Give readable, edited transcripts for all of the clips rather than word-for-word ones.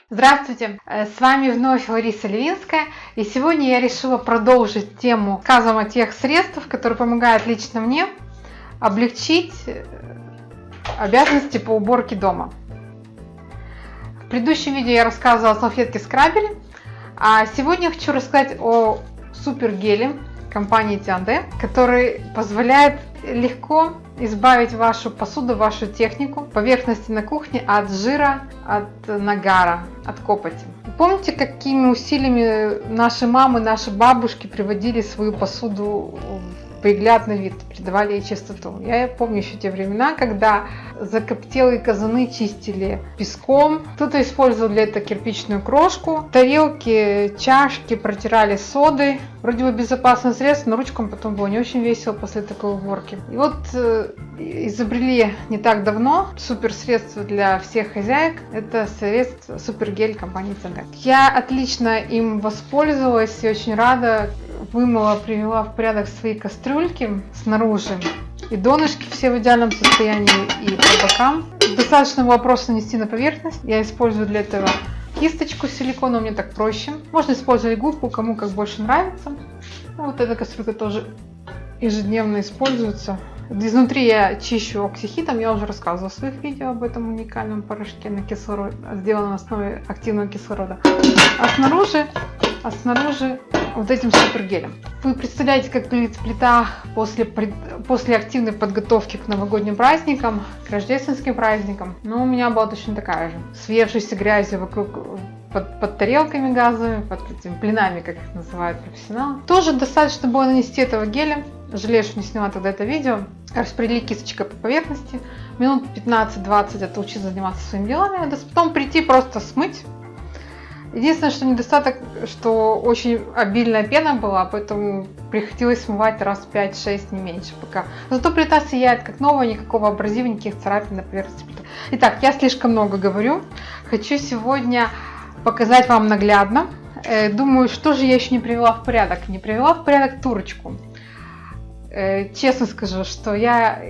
Здравствуйте! С вами вновь Лариса Левинская, и сегодня я решила продолжить тему рассказом о тех средствах, которые помогают лично мне облегчить обязанности по уборке дома. В предыдущем видео я рассказывала о салфетке-скрабере, а сегодня я хочу рассказать о супергеле компании Тианде, который позволяет легко избавить вашу посуду, вашу технику, поверхности на кухне от жира, от нагара, от копоти. Помните, какими усилиями наши мамы, наши бабушки приводили свою посуду в приглядный вид, придавали ей чистоту? Я помню еще те времена, когда закоптелые казаны чистили песком, кто-то использовал для этого кирпичную крошку, тарелки, чашки протирали содой. Вроде бы безопасное средство, но ручкам потом было не очень весело после такой уборки. И вот изобрели не так давно суперсредство для всех хозяек. Это средство супергель компании Тианде. Я отлично им воспользовалась и очень рада. Вымыла, привела в порядок свои кастрюльки снаружи. И донышки все в идеальном состоянии, и по бокам. Достаточно было просто нанести на поверхность. Я использую для этого кисточку силикона, мне так проще. Можно использовать губку, кому как больше нравится. Вот эта кастрюлька тоже ежедневно используется. Изнутри я чищу оксихитом, я уже рассказывала в своих видео об этом уникальном порошке на кислород, сделанном на основе активного кислорода. А снаружи вот этим супергелем. Вы представляете, как выглядит плита после активной подготовки к новогодним праздникам, к рождественским праздникам. Но у меня была точно такая же. Съевшейся грязью вокруг под тарелками газовыми, под этими блинами, как их называют профессионалы. Тоже достаточно было нанести этого геля. Жалею, что не сняла тогда это видео. Распределить кисточкой по поверхности. Минут 15-20 отучиться заниматься своими делами. А потом прийти просто смыть. Единственное, что недостаток, что очень обильная пена была, поэтому приходилось смывать раз 5-6, не меньше пока. Зато плита сияет как новая, никакого абразива, никаких царапин на поверхности плиты. Итак, я слишком много говорю. Хочу сегодня показать вам наглядно. Думаю, что же я еще не привела в порядок. Не привела в порядок турочку. Честно скажу, что я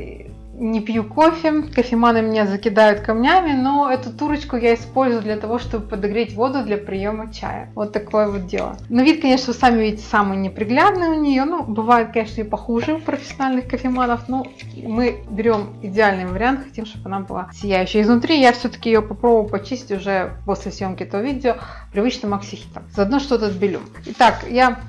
не пью кофе, кофеманы меня закидают камнями, но эту турочку я использую для того, чтобы подогреть воду для приема чая. Вот такое вот дело. На вид, конечно, вы сами видите, самый неприглядный у нее. Ну, бывает, конечно, и похуже у профессиональных кофеманов, но мы берем идеальный вариант, хотим, чтобы она была сияющая. Изнутри я все-таки ее попробую почистить уже после съемки этого видео привычным оксихитом. Заодно что-то отбелю. Итак, я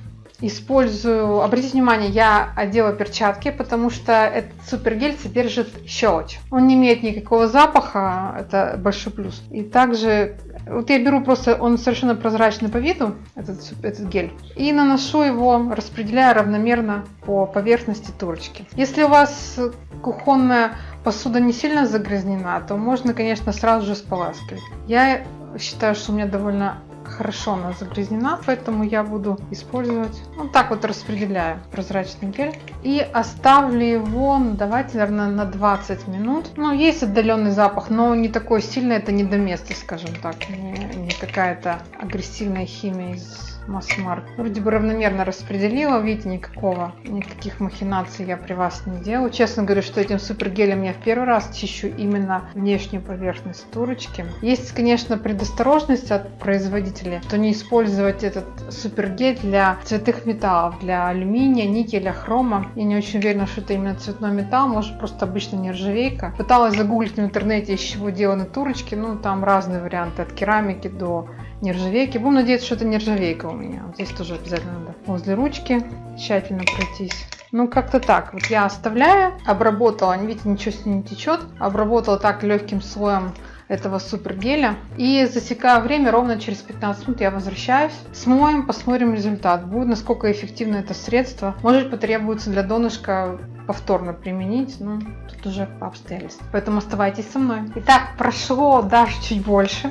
использую, обратите внимание, я одела перчатки, потому что этот супергель содержит щелочь. Он не имеет никакого запаха, это большой плюс. И также, вот я беру просто, он совершенно прозрачный по виду, этот гель, и наношу его, распределяя равномерно по поверхности турочки. Если у вас кухонная посуда не сильно загрязнена, то можно, конечно, сразу же споласкивать. Я считаю, что у меня довольно хорошо она загрязнена, поэтому я буду использовать, вот так вот распределяю прозрачный гель и оставлю его, давайте, наверное, на 20 минут. Ну, есть отдаленный запах, но не такой сильный, это не доместос, скажем так, не какая-то агрессивная химия из масс-марк. Вроде бы равномерно распределила, видите, никаких махинаций я при вас не делаю. Честно говорю, что этим супергелем я в первый раз чищу именно внешнюю поверхность турочки. Есть, конечно, предосторожность от производителя, что не использовать этот супергель для цветных металлов, для алюминия, никеля, хрома. Я не очень уверена, что это именно цветной металл, может просто обычно нержавейка. Пыталась загуглить в интернете, из чего сделаны турочки, ну там разные варианты, от керамики до нержавейки. Будем надеяться, что это нержавейка у меня. Вот здесь тоже обязательно надо возле ручки тщательно пройтись. Ну, как-то так. Вот я оставляю, обработала, видите, ничего с ним не течет. Обработала так легким слоем этого супергеля. И засекаю время, ровно через 15 минут я возвращаюсь. Смоем, посмотрим результат. Будет, насколько эффективно это средство. Может потребуется для донышка повторно применить, ну, тут уже по обстоятельствам. Поэтому оставайтесь со мной. Итак, прошло даже чуть больше.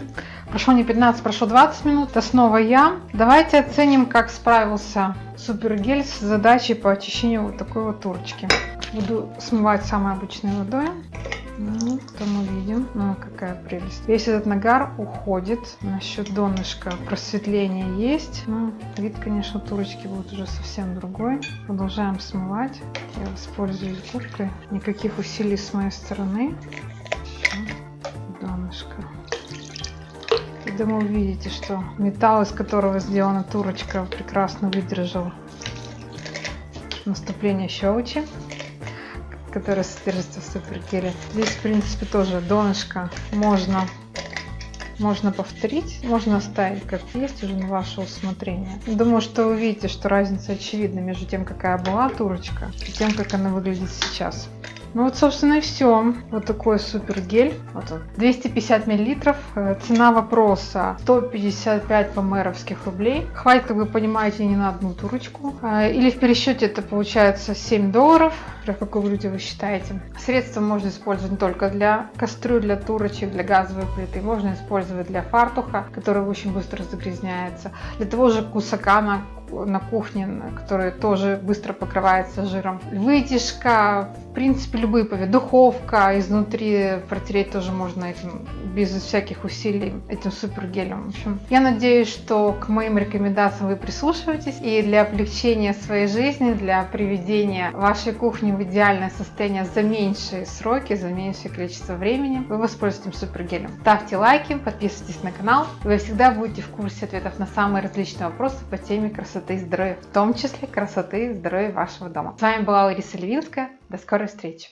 Прошло не 15, прошло 20 минут. Это снова я. Давайте оценим, как справился супергель с задачей по очищению вот такой вот турочки. Буду смывать самой обычной водой. Ну, то мы видим. Ну, какая прелесть. Весь этот нагар уходит. Насчет донышка просветление есть. Ну, вид, конечно, турочки будет уже совсем другой. Продолжаем смывать. Я воспользуюсь губкой. Никаких усилий с моей стороны. Еще донышко. Думаю, увидите, что металл, из которого сделана турочка, прекрасно выдержал наступление щелочи, которая содержится в супергеле. Здесь, в принципе, тоже донышко можно повторить, можно оставить как есть, уже на ваше усмотрение. Думаю, что вы увидите, что разница очевидна между тем, какая была турочка, и тем, как она выглядит сейчас. Ну вот, собственно, и все. Вот такой супер гель. Вот он. 250 мл. Цена вопроса 155 по-мэровских рублей. Хватит, как вы понимаете, не на одну турочку. Или в пересчете это получается $7. В какой валюте вы считаете? Средства можно использовать не только для кастрюль, для турочек, для газовой плиты. Можно использовать для фартуха, который очень быстро загрязняется. Для того же кусака на кухне, который тоже быстро покрывается жиром. Вытяжка, в принципе, любые духовка изнутри протереть тоже можно этим, без всяких усилий, этим супергелем. В общем, я надеюсь, что к моим рекомендациям вы прислушиваетесь, и для облегчения своей жизни, для приведения вашей кухни в идеальное состояние за меньшие сроки, за меньшее количество времени, вы воспользуетесь этим супергелем. Ставьте лайки, подписывайтесь на канал, и вы всегда будете в курсе ответов на самые различные вопросы по теме красоты и здоровья, в том числе красоты и здоровья вашего дома. С вами была Лариса Левинская. До скорой встречи!